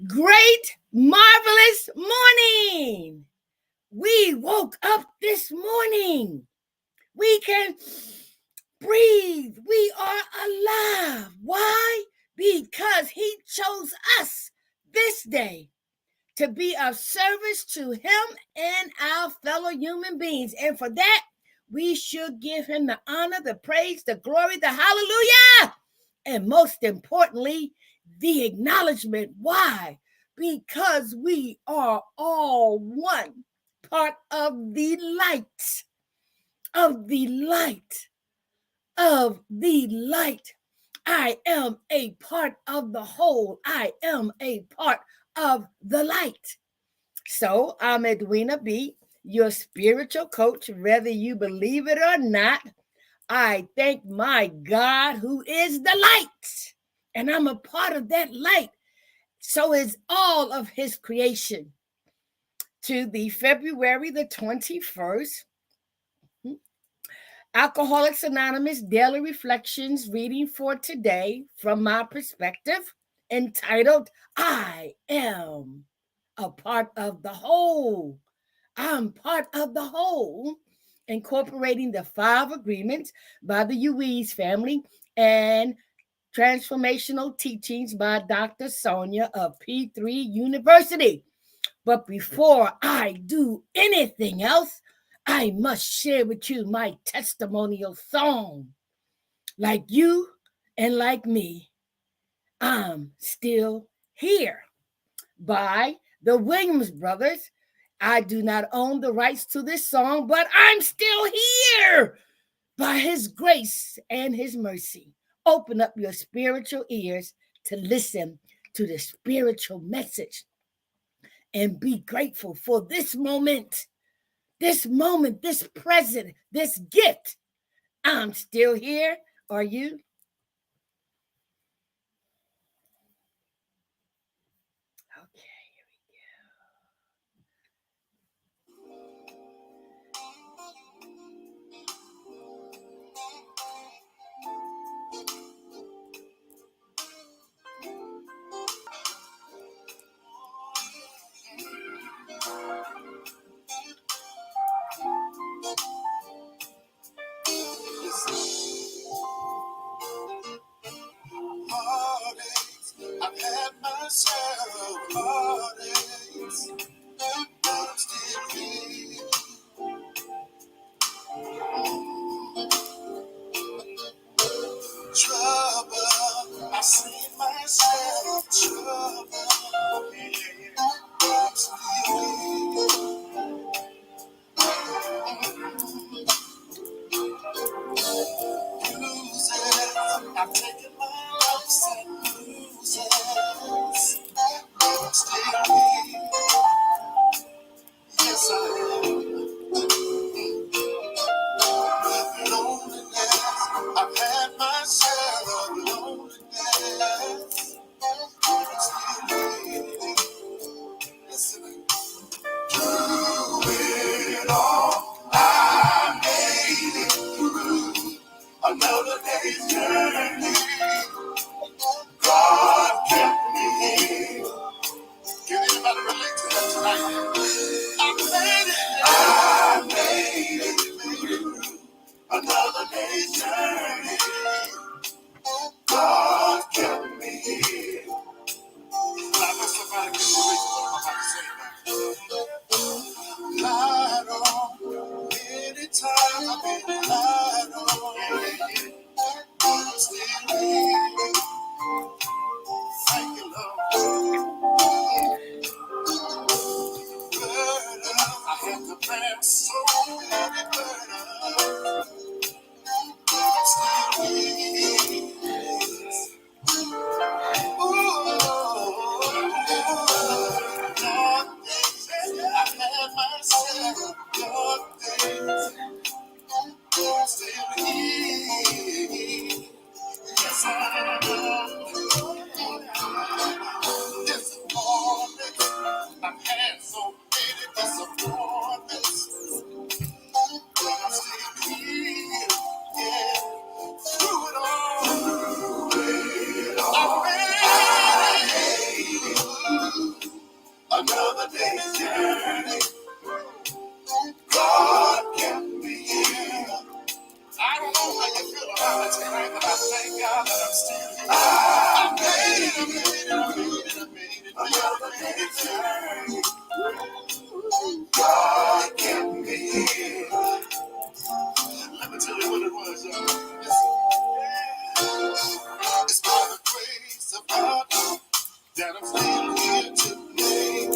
Great, marvelous morning. We woke up this morning. We can breathe. We are alive. Why? Because He chose us this day to be of service to Him and our fellow human beings. And for that, we should give Him the honor, the praise, the glory, the hallelujah. And most importantly, the acknowledgement. Why? Because we are all one part of the light, of the light, of the light. I am a part of the whole. I am a part of the light. So I'm Edwina B., your spiritual coach, whether you believe it or not. I thank my God who is the light, and I'm a part of that light. So is all of His creation. To the February the 21st, Alcoholics Anonymous Daily Reflections reading for today from my perspective, entitled, I am a part of the whole. I'm part of the whole, incorporating the 5 agreements by the Ruiz family and Transformational teachings by Dr. Sonja of P3 University. But before I do anything else, I must share with you my testimonial song. Like you and like me, I'm still here, by the Williams Brothers. I do not own the rights to this song, but I'm still here by His grace and His mercy. Open up your spiritual ears to listen to the spiritual message and be grateful for this moment, this present, this gift. I'm still here. Are you? Heartaches, I've had myself heartaches, but I'm still here. Trouble, I see myself trouble, yeah, but I'm still here. Bruises, I've taken my lumps and bruises, but I'm still here. Yes, I am. Loneliness, I've had myself of loneliness. I'm still here. Listen, through it all, I made it through another day's journey. God kept me here. Can anybody relate to that tonight? I made it through another day's journey. God kept me here. I know somebody can relate to what I'm about to say now. Lied on, many times I've been lied on. I'm still here. Thank you, Lord. Burden, I had to bear so many burdens. I'm still here. another day's journey. God kept me here. I don't know how you feel about it tonight, but I thank God that I'm still here. I made it, another day's journey. God kept me here. Let me tell you what it was, y'all. It's by the grace of God that I'm still here today.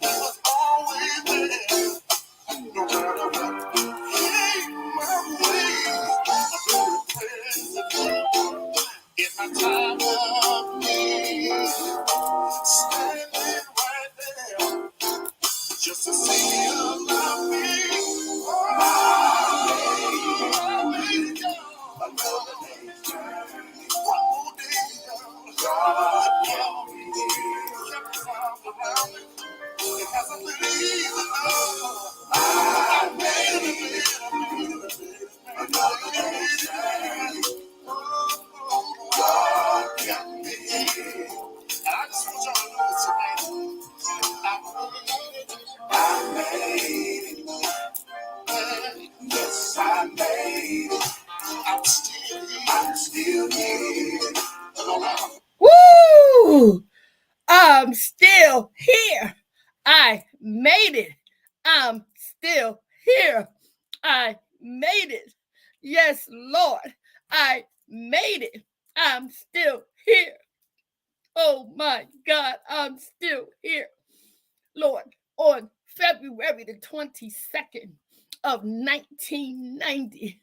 He was always there, no matter what came my way. I'm very present in my time of need, standing right there just to see you love me. Oh, another day's journey. One more day, God kept me here. Kept me around me. It hasn't been easy, no. I made it. Another day's journey. God kept me here. And I just want y'all to know this tonight. I made it. Yes, I made it. I'm still here. I'm still here. Woo! I'm still here. I made it. I'm still here. I made it. Yes, Lord. I made it. I'm still here. Oh my God, I'm still here. Lord, on February the 22nd of 1990,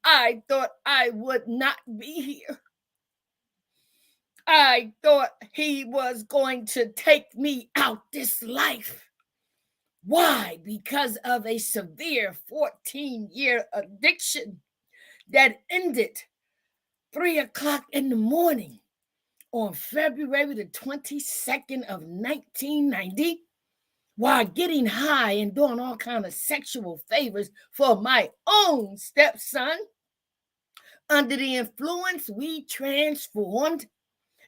I thought I would not be here. I thought he was going to take me out this life. Why? Because of a severe 14-year addiction that ended 3 o'clock in the morning on February the 22nd of 1990, while getting high and doing all kinds of sexual favors for my own stepson. Under the influence, we transformed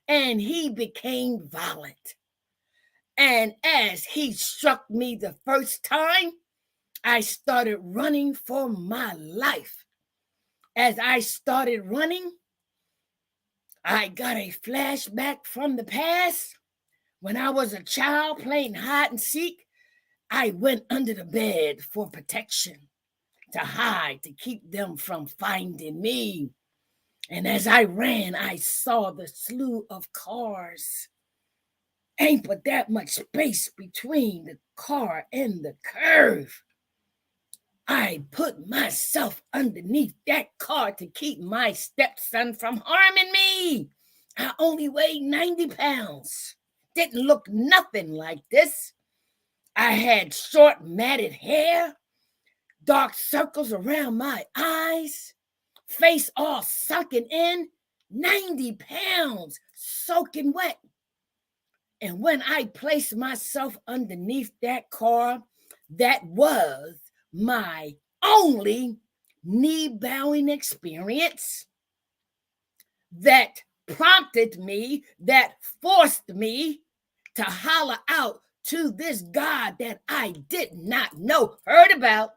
and he became violent. And as he struck me the first time, I started running for my life. As I started running, I got a flashback from the past. When I was a child playing hide and seek, I went under the bed for protection, to hide, to keep them from finding me. And as I ran, I saw the slew of cars. Ain't but that much space between the car and the curve. I put myself underneath that car to keep my stepson from harming me. I only weighed 90 pounds. Didn't look nothing like this. I had short matted hair, dark circles around my eyes, face all sunken in, 90 pounds soaking wet. And when I placed myself underneath that car, that was my only knee-bowing experience that prompted me, that forced me to holler out to this God that I did not know, heard about,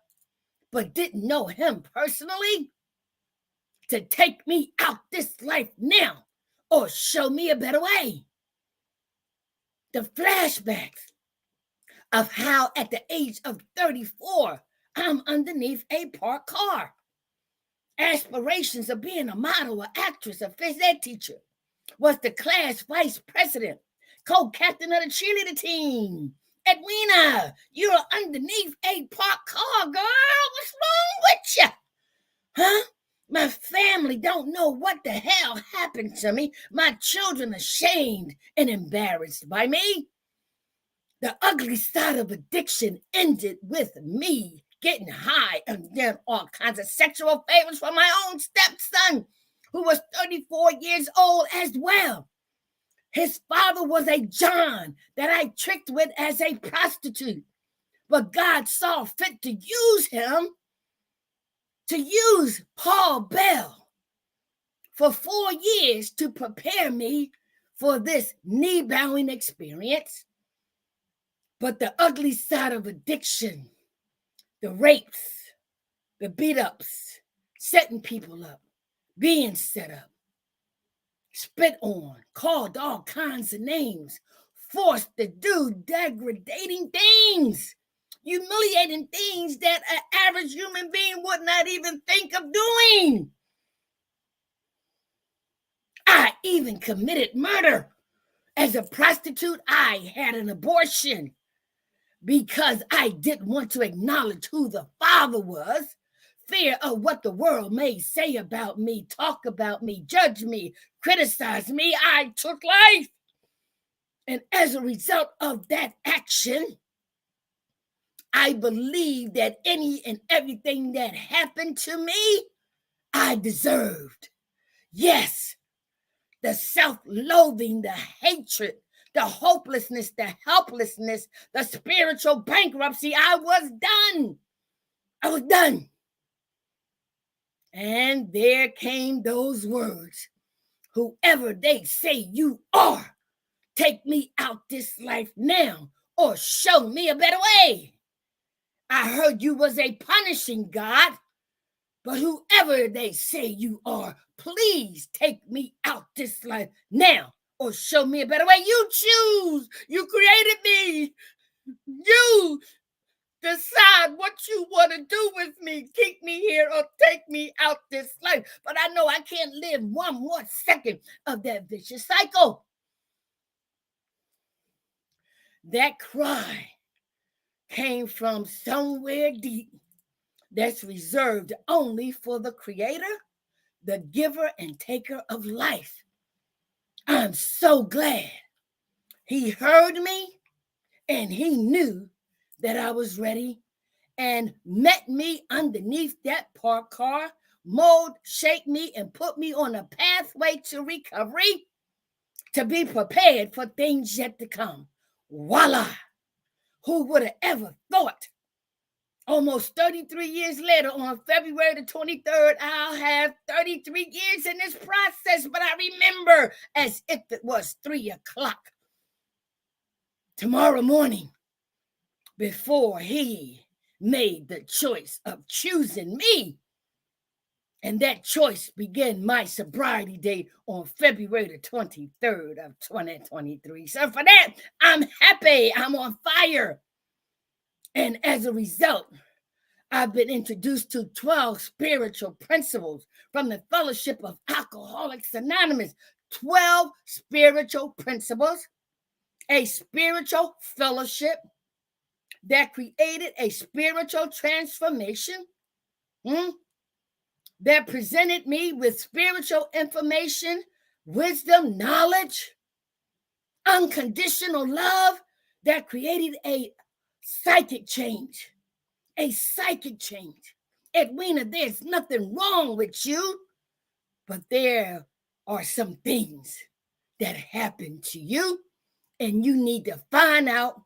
but didn't know him personally, to take me out this life now or show me a better way. The flashbacks of how at the age of 34, I'm underneath a parked car. Aspirations of being a model, an actress, a phys ed teacher, was the class vice president, co-captain of the cheerleader team. Edwina, you're underneath a parked car, girl. What's wrong with you? Huh? My family don't know what the hell happened to me. My children are ashamed and embarrassed by me. The ugly side of addiction ended with me getting high and then all kinds of sexual favors for my own stepson, who was 34 years old as well. His father was a John that I tricked with as a prostitute. But God saw fit to use him, to use Paul Bell for 4 years to prepare me for this knee-bowing experience. But the ugly side of addiction, the rapes, the beat-ups, setting people up, being set up, spit on, called all kinds of names, forced to do degrading things, humiliating things that an average human being would not even think of doing. I even committed murder. As a prostitute, I had an abortion because I didn't want to acknowledge who the father was. Fear of what the world may say about me, talk about me, judge me, criticize me. I took life. And as a result of that action, I believe that any and everything that happened to me, I deserved. Yes, the self-loathing, the hatred, the hopelessness, the helplessness, the spiritual bankruptcy. I was done. I was done. And there came those words. Whoever they say you are, take me out this life now or show me a better way. I heard you was a punishing God, but whoever they say you are, please take me out this life now or show me a better way. You choose. You created me. You decide what you want to do with me. Keep me here or take me out this life. But I know I can't live one more second of that vicious cycle. That cry came from somewhere deep that's reserved only for the Creator, the giver and taker of life. I'm so glad He heard me and He knew that I was ready and met me underneath that parked car, mold, shaped me, and put me on a pathway to recovery to be prepared for things yet to come. Voila! Who would have ever thought? Almost 33 years later, on February the 23rd, I'll have 33 years in this process, but I remember as if it was 3 o'clock tomorrow morning before He made the choice of choosing me. And that choice began my sobriety date on February the 23rd of 2023. So for that, I'm happy. I'm on fire. And as a result, I've been introduced to 12 spiritual principles from the Fellowship of Alcoholics Anonymous. 12 spiritual principles, a spiritual fellowship that created a spiritual transformation, that presented me with spiritual information, wisdom, knowledge, unconditional love, that created a psychic change. A psychic change. Edwina, there's nothing wrong with you, but there are some things that happen to you, and you need to find out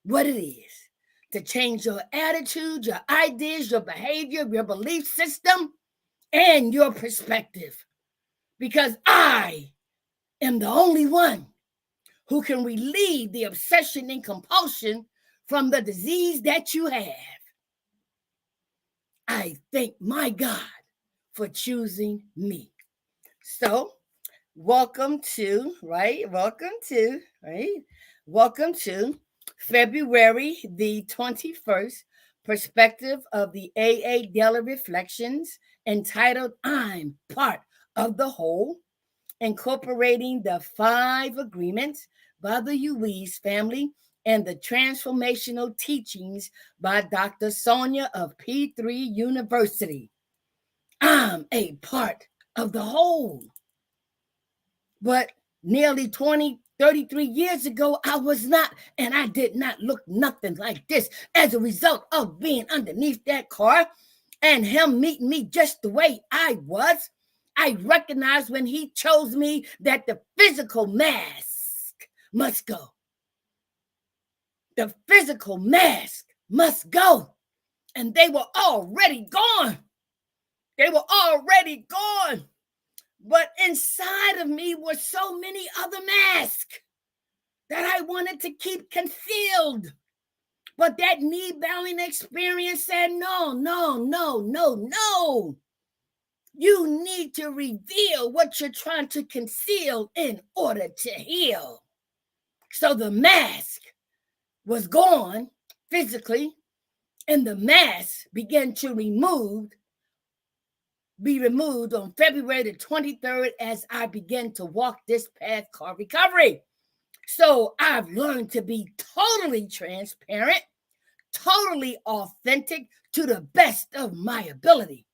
what it is to change your attitude, your ideas, your behavior, your belief system, and your perspective. Because I am the only one who can relieve the obsession and compulsion from the disease that you have. I thank my God for choosing me. So, welcome to February the 21st, perspective of the AA Daily Reflections, entitled I'm Part of the Whole, incorporating the 5 agreements by the Ruiz family and the transformational teachings by Dr. Sonja of P3 University. I'm a part of the whole. But nearly 33 years ago, I was not, and I did not look nothing like this. As a result of being underneath that car and Him meeting me just the way I was, I recognized when He chose me that the physical mask must go. The physical mask must go. And they were already gone. They were already gone. But inside of me were so many other masks that I wanted to keep concealed. But that knee-bowing experience said, no, no, no, no, no. You need to reveal what you're trying to conceal in order to heal. So the mask was gone physically, and the mask began to be removed on February the 23rd as I began to walk this path called recovery. So I've learned to be totally transparent, totally authentic to the best of my ability.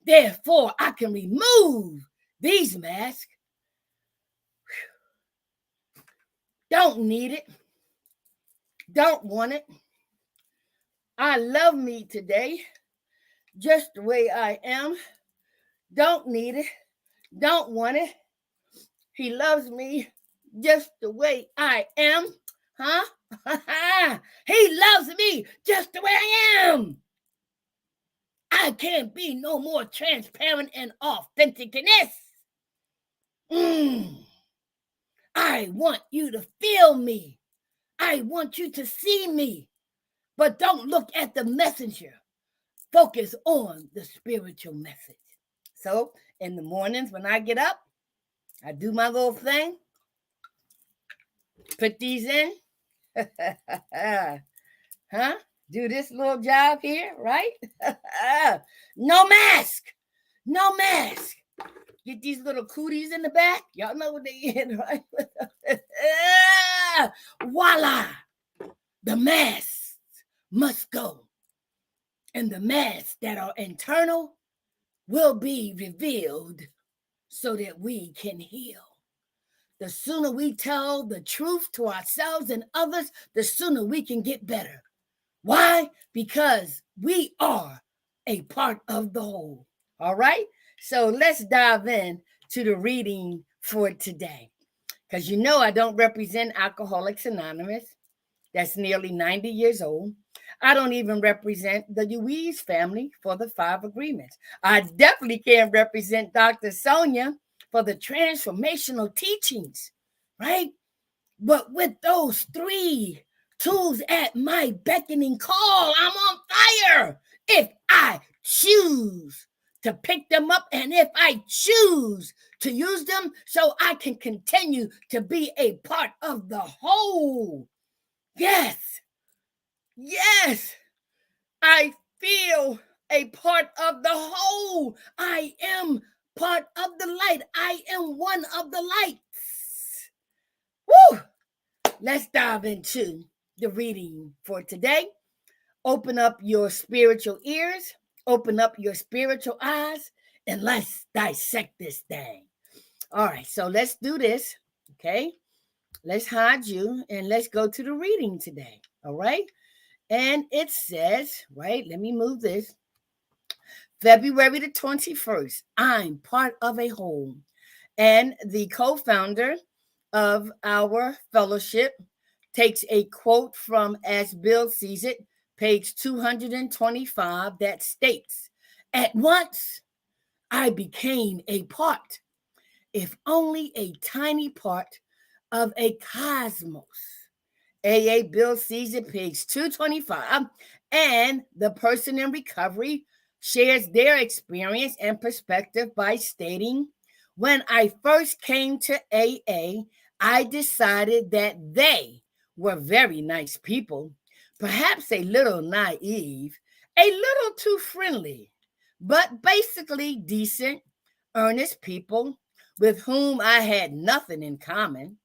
Therefore, I can remove these masks. Don't need it. Don't want it. I love me today just the way I am. Don't need it. Don't want it. He loves me just the way I am. Huh? He loves me just the way I am. I can't be no more transparent and authentic than this. I want you to feel me. I want you to see me. But don't look at the messenger. Focus on the spiritual message. So in the mornings when I get up, I do my little thing. Put these in. Huh? Do this little job here, right? No mask. No mask. Get these little cooties in the back. Y'all know what they in, right? Voila. The masks must go. And the masks that are internal will be revealed so that we can heal. The sooner we tell the truth to ourselves and others, the sooner we can get better. Why? Because we are a part of the whole. All right? So let's dive in to the reading for today. Because you know I don't represent Alcoholics Anonymous. That's nearly 90 years old. I don't even represent the Ruiz family for the 5 agreements. I definitely can't represent Dr. Sonja for the transformational teachings, right? But with those 3 tools at my beckoning call, I'm on fire if I choose to pick them up and if I choose to use them so I can continue to be a part of the whole. Yes, I feel a part of the whole. I am part of the light. I am one of the lights. Woo! Let's dive into the reading for today. Open up your spiritual ears, open up your spiritual eyes, and let's dissect this thing. All right, so let's do this, okay? Let's hide you and let's go to the reading today, all right? And it says, right, let me move this. February the 21st, I'm part of a whole. And the co-founder of our fellowship takes a quote from As Bill Sees It, page 225, that states, "At once I became a part, if only a tiny part, of a cosmos." AA Bill Sees It, page 225. And the person in recovery shares their experience and perspective by stating, "When I first came to AA, I decided that they were very nice people, perhaps a little naive, a little too friendly, but basically decent, earnest people with whom I had nothing in common.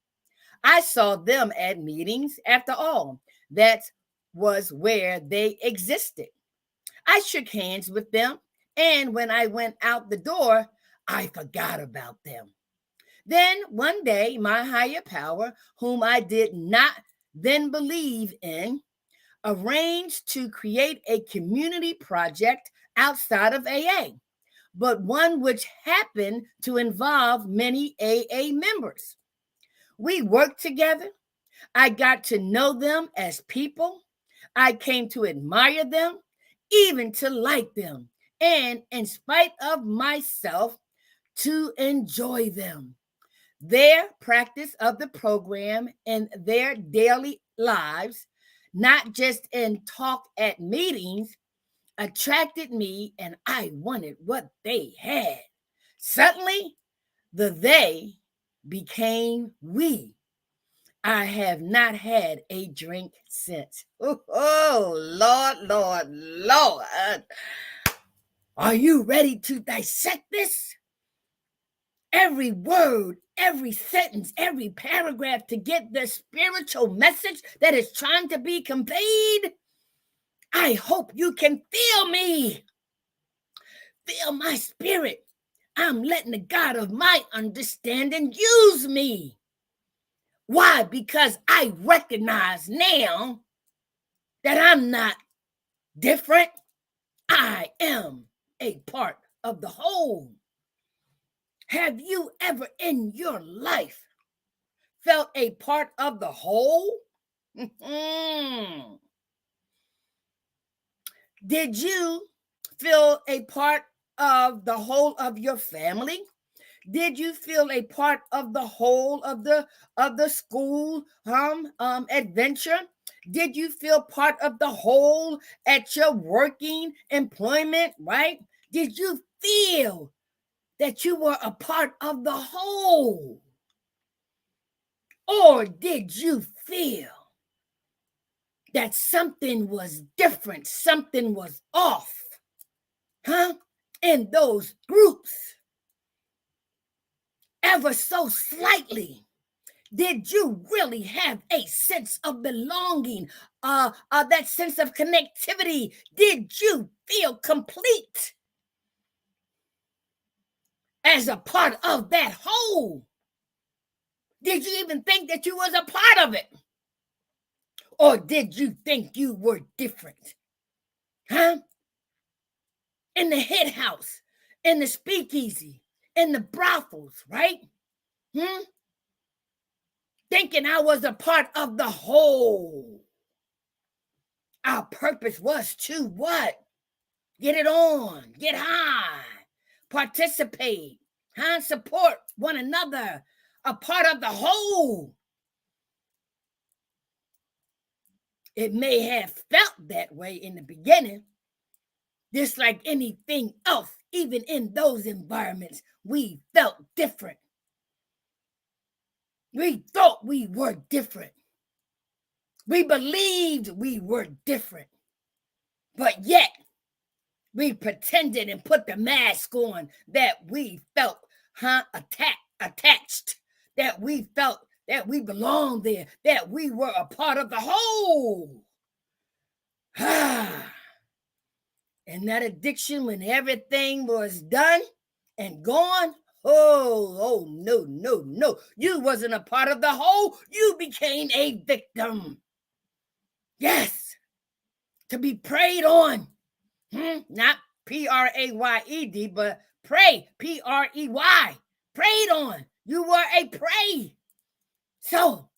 I saw them at meetings. After all, that was where they existed. I shook hands with them, and when I went out the door, I forgot about them. Then one day, my higher power, whom I did not then believe in, arranged to create a community project outside of AA, but one which happened to involve many AA members. We worked together. I got to know them as people. I came to admire them, even to like them. And in spite of myself, to enjoy them. Their practice of the program in their daily lives, not just in talk at meetings, attracted me, and I wanted what they had. Suddenly, the they became we. I have not had a drink since. Oh, Lord, Lord, Lord. Are you ready to dissect this? Every word, every sentence, every paragraph to get the spiritual message that is trying to be conveyed? I hope you can feel me. Feel my spirit. I'm letting the God of my understanding use me. Why? Because I recognize now that I'm not different. I am a part of the whole. Have you ever in your life felt a part of the whole? Did you feel a part of the whole of your family? Did you feel a part of the whole of the school adventure? Did you feel part of the whole at your working employment, right? Did you feel that you were a part of the whole? Or did you feel that something was different, something was off, in those groups? Ever so slightly, did you really have a sense of belonging, that sense of connectivity? Did you feel complete as a part of that whole? Did you even think that you was a part of it? Or did you think you were different? In the hit house, in the speakeasy, in the brothels, right? Thinking I was a part of the whole. Our purpose was to what? Get it on, get high, participate, support one another, a part of the whole. It may have felt that way in the beginning, just like anything else. Even in those environments, we felt different. We thought we were different. We believed we were different. But yet, we pretended and put the mask on that we felt attached, that we felt that we belonged there, that we were a part of the whole. And that addiction, when everything was done and gone, oh, no, no, no. You wasn't a part of the whole. You became a victim. Yes, to be preyed on. Not Prayed, but prey, Prey, preyed on. You were a prey. So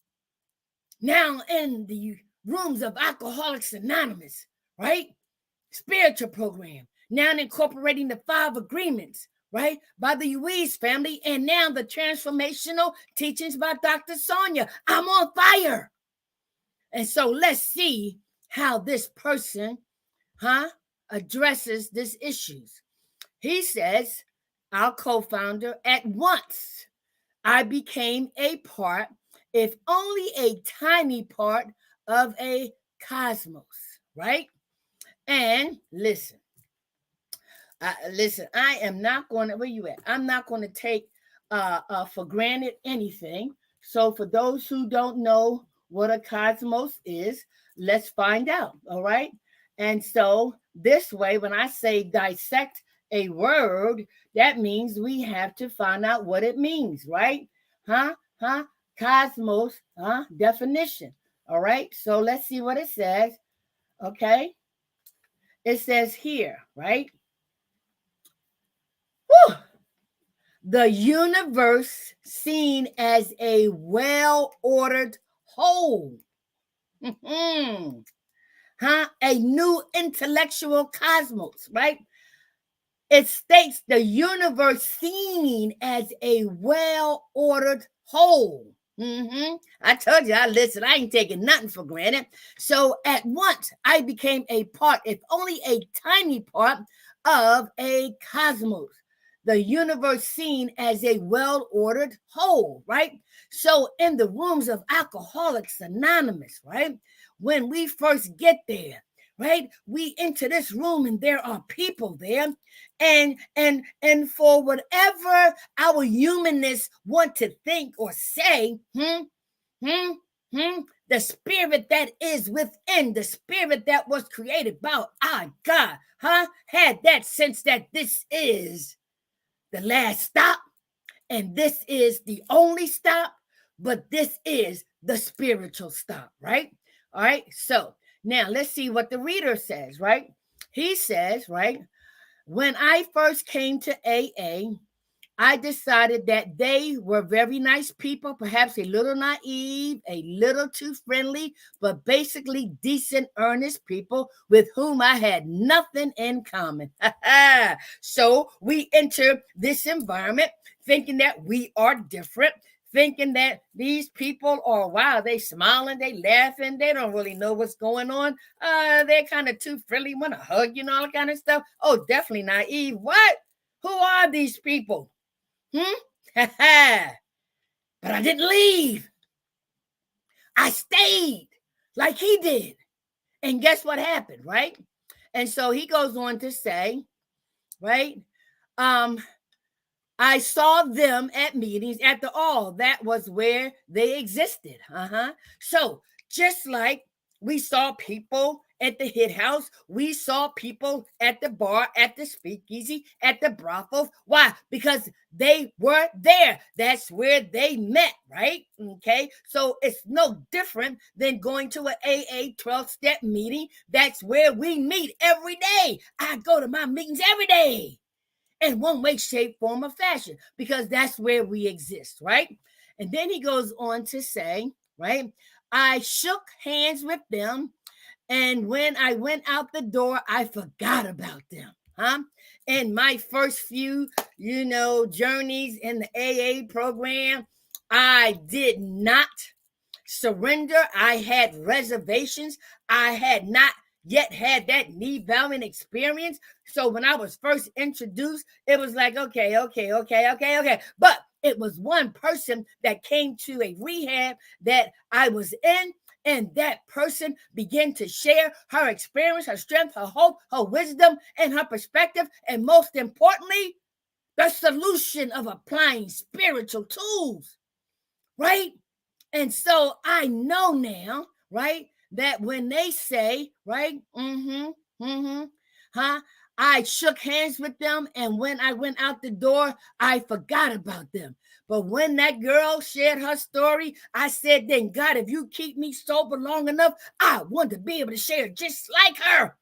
now in the rooms of Alcoholics Anonymous, right? Spiritual program, now incorporating the 5 agreements, right? By the Ruiz family, and now the transformational teachings by Dr. Sonja. I'm on fire. And so let's see how this person, addresses these issues. He says, our co-founder, at once I became a part, if only a tiny part, of a cosmos, right? And listen, I am not going to, where you at? I'm not going to take for granted anything. So for those who don't know what a cosmos is, let's find out, all right? And so this way, when I say dissect a word, that means we have to find out what it means, right? Cosmos, definition. All right, so let's see what it says. Okay, it says here, right? Whew. The universe seen as a well-ordered whole. A new intellectual cosmos, right? It states the universe seen as a well-ordered whole. I told you, listen, I ain't taking nothing for granted. So at once, I became a part, if only a tiny part, of a cosmos. The universe seen as a well-ordered whole, right? So in the rooms of Alcoholics Anonymous, right? When we first get there, right? We enter this room and there are people there, and for whatever our humanness want to think or say, the spirit that is within, the spirit that was created by our God, had that sense that this is the last stop, and this is the only stop, but this is the spiritual stop, right? All right, so now let's see what the reader says, right? He says, right, when I first came to AA, I decided that they were very nice people, perhaps a little naive, a little too friendly, but basically decent, earnest people with whom I had nothing in common. So we enter this environment thinking that we are different, thinking that these people are, wow, they smiling, they laughing, they don't really know what's going on. They're kind of too friendly, want to hug you and all that kind of stuff. Oh, definitely naive. What? Who are these people? But I didn't leave. I stayed like he did. And guess what happened, right? And so he goes on to say, right? I saw them at meetings. After all, that was where they existed. So just like we saw people at the hit house, we saw people at the bar, at the speakeasy, at the brothels. Why? Because they were there. That's where they met, right? Okay. So it's no different than going to an AA 12-step meeting. That's where we meet every day. I go to my meetings every day in one way, shape, form, or fashion, because that's where we exist, right? And then he goes on to say, right, I shook hands with them, and when I went out the door, I forgot about them, And my first few, journeys in the AA program, I did not surrender. I had reservations. I had not yet had that knee bowing experience. So when I was first introduced, it was like, okay. But it was one person that came to a rehab that I was in, and that person began to share her experience, her strength, her hope, her wisdom, and her perspective, and most importantly, the solution of applying spiritual tools, right? And so I know now, right, that when they say, right, I shook hands with them, and when I went out the door, I forgot about them. But when that girl shared her story, I said, then God, if you keep me sober long enough, I want to be able to share just like her.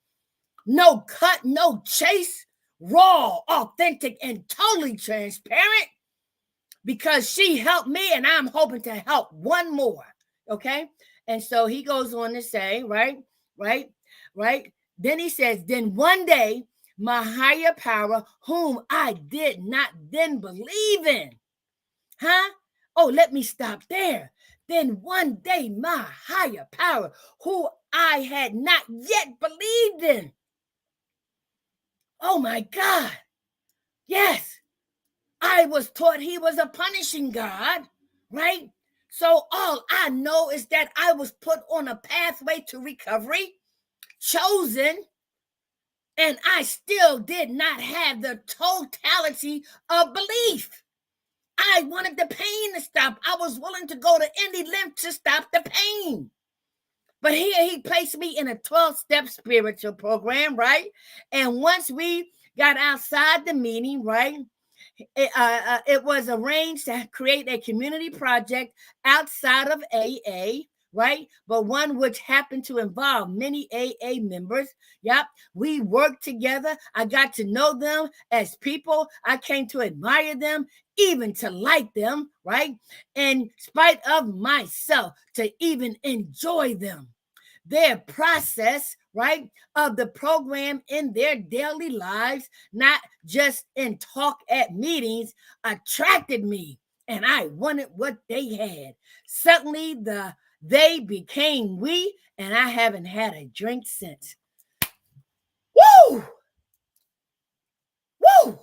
No cut, no chase, raw, authentic, and totally transparent, because she helped me, and I'm hoping to help one more. Okay. And so he goes on to say, right. Then he says, then one day, my higher power, whom I did not then believe in, oh, let me stop there. Then one day, my higher power, who I had not yet believed in. Oh my God. Yes. I was taught he was a punishing God, right? So all I know is that I was put on a pathway to recovery, chosen, and I still did not have the totality of belief. I wanted the pain to stop. I was willing to go to any length to stop the pain. But here he placed me in a 12-step spiritual program, right? And once we got outside the meeting, right, it was arranged to create a community project outside of AA, right? But one which happened to involve many AA members. Yep. We worked together. I got to know them as people. I came to admire them, even to like them, right? In spite of myself, to even enjoy them. their process, right, of the program in their daily lives, not just in talk at meetings, attracted me, and I wanted what they had. Suddenly, they became we, and I haven't had a drink since. Woo! Woo!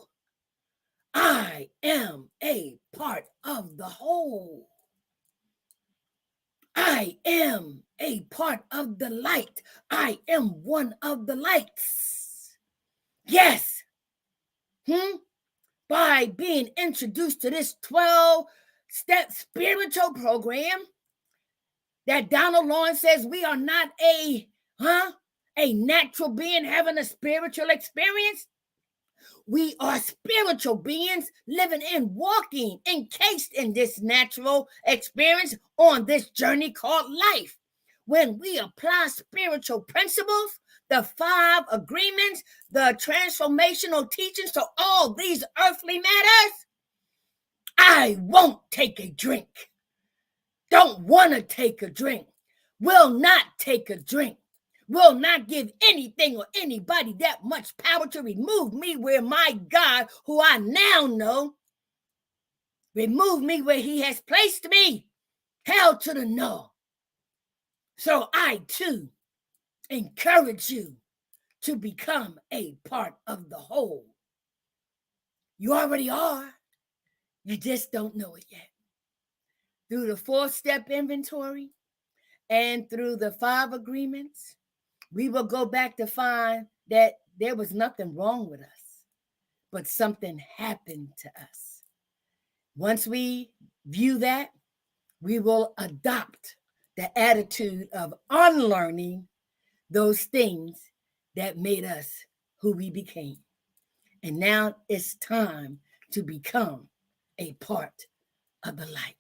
I am a part of the whole. I am a part of the light. I am one of the lights. Yes. By being introduced to this 12-step spiritual program that Donald Lawrence says we are not a natural being having a spiritual experience. We are spiritual beings living and walking, encased in this natural experience on this journey called life. When we apply spiritual principles, the 5 agreements, the transformational teachings to all these earthly matters, I won't take a drink. Don't want to take a drink. Will not take a drink. Will not give anything or anybody that much power to remove me where my God, who I now know, remove me where he has placed me. Hell to the no. So I too encourage you to become a part of the whole. You already are. You just don't know it yet. Through the 4-step inventory and through the 5 agreements, we will go back to find that there was nothing wrong with us, but something happened to us. Once we view that, we will adopt the attitude of unlearning those things that made us who we became. And now it's time to become a part of the light.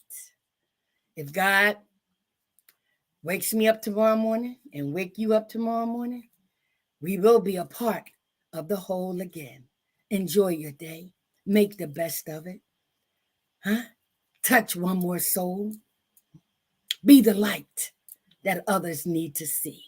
If God wakes me up tomorrow morning and wake you up tomorrow morning, we will be a part of the whole again. Enjoy your day. Make the best of it. Touch one more soul. Be the light that others need to see.